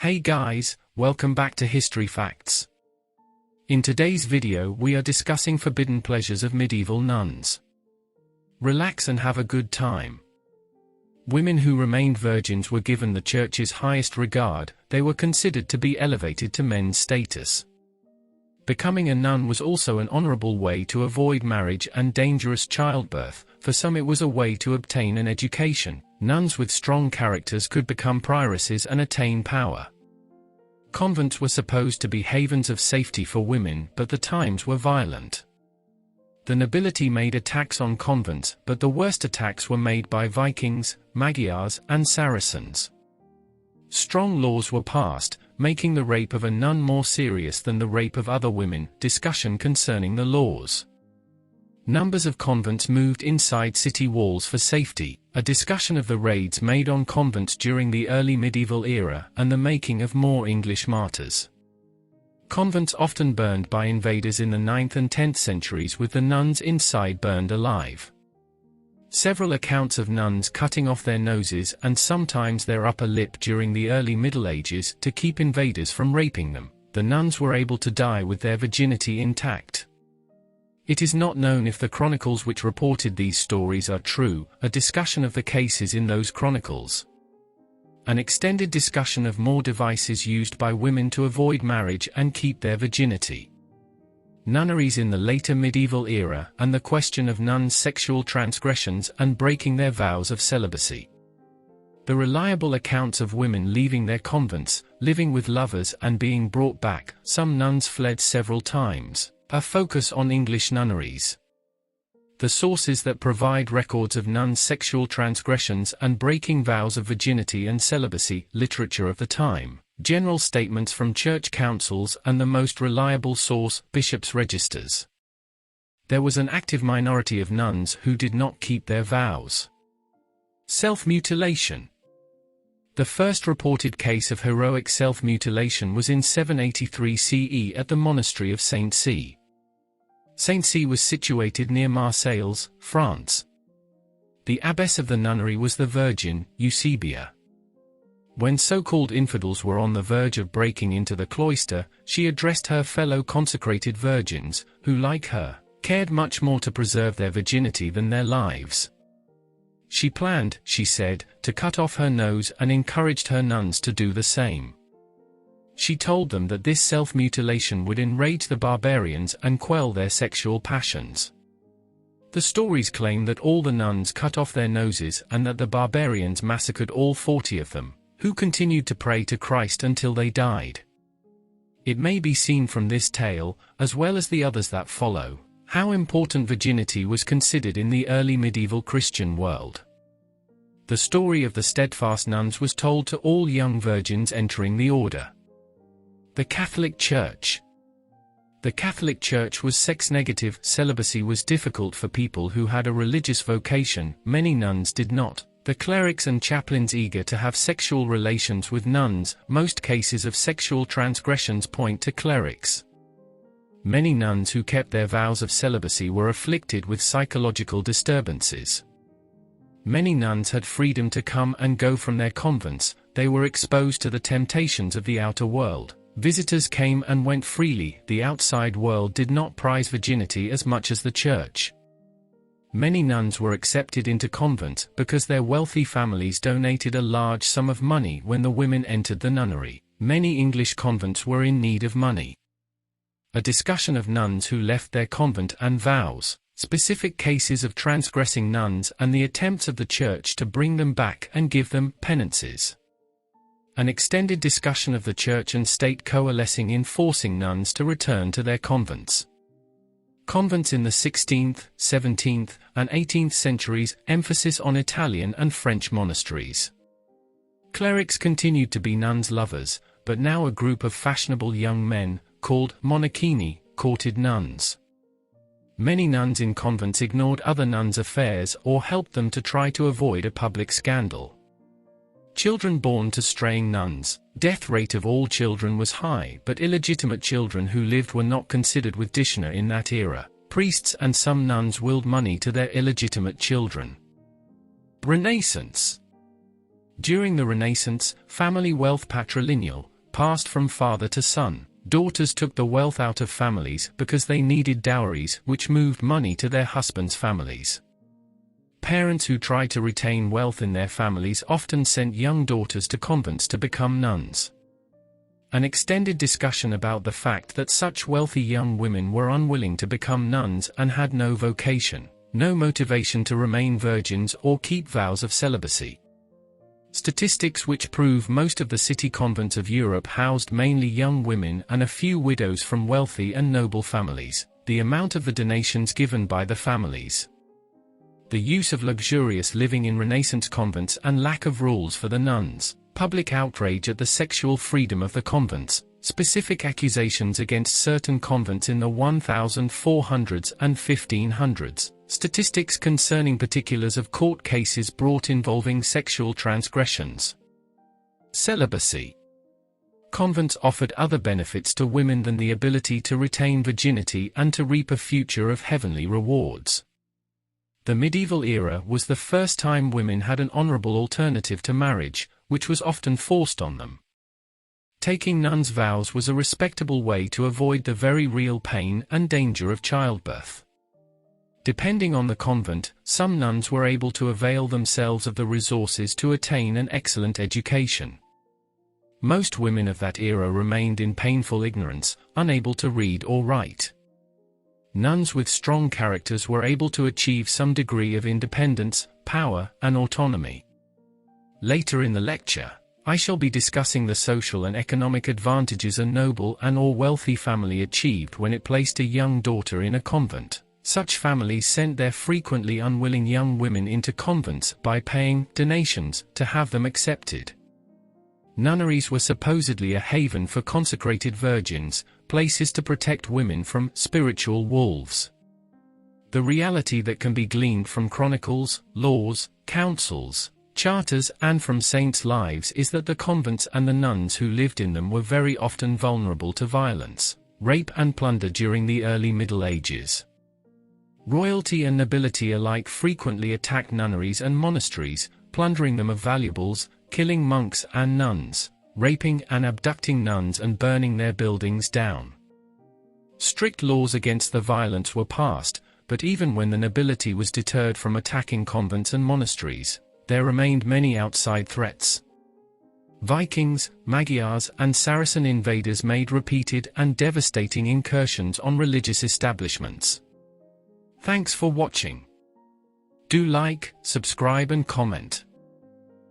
Hey guys, welcome back to History Facts. In today's video we are discussing forbidden pleasures of medieval nuns. Relax and have a good time. Women who remained virgins were given the church's highest regard. They were considered to be elevated to men's status. Becoming a nun was also an honorable way to avoid marriage and dangerous childbirth. For some it was a way to obtain an education. Nuns with strong characters could become prioresses and attain power. Convents were supposed to be havens of safety for women, but the times were violent. The nobility made attacks on convents, but the worst attacks were made by Vikings, Magyars, and Saracens. Strong laws were passed, making the rape of a nun more serious than the rape of other women. Discussion concerning the laws. Numbers of convents moved inside city walls for safety. A discussion of the raids made on convents during the early medieval era and the making of more English martyrs. Convents often burned by invaders in the 9th and 10th centuries, with the nuns inside burned alive. Several accounts of nuns cutting off their noses and sometimes their upper lip during the early Middle Ages to keep invaders from raping them. The nuns were able to die with their virginity intact. It is not known if the chronicles which reported these stories are true. A discussion of the cases in those chronicles. An extended discussion of more devices used by women to avoid marriage and keep their virginity. Nunneries in the later medieval era and the question of nuns' sexual transgressions and breaking their vows of celibacy. The reliable accounts of women leaving their convents, living with lovers and being brought back. Some nuns fled several times. A focus on English nunneries. The sources that provide records of nuns' sexual transgressions and breaking vows of virginity and celibacy. Literature of the time. General statements from church councils and the most reliable source, bishops' registers. There was an active minority of nuns who did not keep their vows. Self-mutilation. The first reported case of heroic self-mutilation was in 783 CE at the monastery of Saint C. Saint C was situated near Marseilles, France. The abbess of the nunnery was the Virgin, Eusebia. When so-called infidels were on the verge of breaking into the cloister, she addressed her fellow consecrated virgins, who like her, cared much more to preserve their virginity than their lives. She planned, she said, to cut off her nose and encouraged her nuns to do the same. She told them that this self-mutilation would enrage the barbarians and quell their sexual passions. The stories claim that all the nuns cut off their noses and that the barbarians massacred all 40 of them, who continued to pray to Christ until they died. It may be seen from this tale, as well as the others that follow, how important virginity was considered in the early medieval Christian world. The story of the steadfast nuns was told to all young virgins entering the order. The Catholic Church. The Catholic Church was sex-negative. Celibacy was difficult for people who had a religious vocation. Many nuns did not. The clerics and chaplains eager to have sexual relations with nuns. Most cases of sexual transgressions point to clerics. Many nuns who kept their vows of celibacy were afflicted with psychological disturbances. Many nuns had freedom to come and go from their convents. They were exposed to the temptations of the outer world. Visitors came and went freely. The outside world did not prize virginity as much as the church. Many nuns were accepted into convents because their wealthy families donated a large sum of money when the women entered the nunnery. Many English convents were in need of money. A discussion of nuns who left their convent and vows, specific cases of transgressing nuns and the attempts of the church to bring them back and give them penances. An extended discussion of the church and state coalescing in forcing nuns to return to their convents. Convents in the 16th, 17th, and 18th centuries, emphasis on Italian and French monasteries. Clerics continued to be nuns' lovers, but now a group of fashionable young men, called monachini, courted nuns. Many nuns in convents ignored other nuns' affairs or helped them to try to avoid a public scandal. Children born to straying nuns. Death rate of all children was high, but illegitimate children who lived were not considered with Dishna in that era. Priests and some nuns willed money to their illegitimate children. Renaissance. During the Renaissance, family wealth patrilineal, passed from father to son. Daughters took the wealth out of families because they needed dowries, which moved money to their husbands' families. Parents who tried to retain wealth in their families often sent young daughters to convents to become nuns. An extended discussion about the fact that such wealthy young women were unwilling to become nuns and had no vocation, no motivation to remain virgins or keep vows of celibacy. Statistics which prove most of the city convents of Europe housed mainly young women and a few widows from wealthy and noble families. The amount of the donations given by the families. The use of luxurious living in Renaissance convents and lack of rules for the nuns. Public outrage at the sexual freedom of the convents. Specific accusations against certain convents in the 1400s and 1500s. Statistics concerning particulars of court cases brought involving sexual transgressions. Celibacy. Convents offered other benefits to women than the ability to retain virginity and to reap a future of heavenly rewards. The medieval era was the first time women had an honorable alternative to marriage, which was often forced on them. Taking nuns' vows was a respectable way to avoid the very real pain and danger of childbirth. Depending on the convent, some nuns were able to avail themselves of the resources to attain an excellent education. Most women of that era remained in painful ignorance, unable to read or write. Nuns with strong characters were able to achieve some degree of independence, power, and autonomy. Later in the lecture, I shall be discussing the social and economic advantages a noble and/or wealthy family achieved when it placed a young daughter in a convent. Such families sent their frequently unwilling young women into convents by paying donations to have them accepted. Nunneries were supposedly a haven for consecrated virgins, places to protect women from spiritual wolves. The reality that can be gleaned from chronicles, laws, councils, charters and from saints' lives is that the convents and the nuns who lived in them were very often vulnerable to violence, rape and plunder during the early Middle Ages. Royalty and nobility alike frequently attacked nunneries and monasteries, plundering them of valuables, killing monks and nuns, raping and abducting nuns and burning their buildings down. Strict laws against the violence were passed, but even when the nobility was deterred from attacking convents and monasteries, there remained many outside threats. Vikings, Magyars and Saracen invaders made repeated and devastating incursions on religious establishments. Thanks for watching. Do like, subscribe and comment.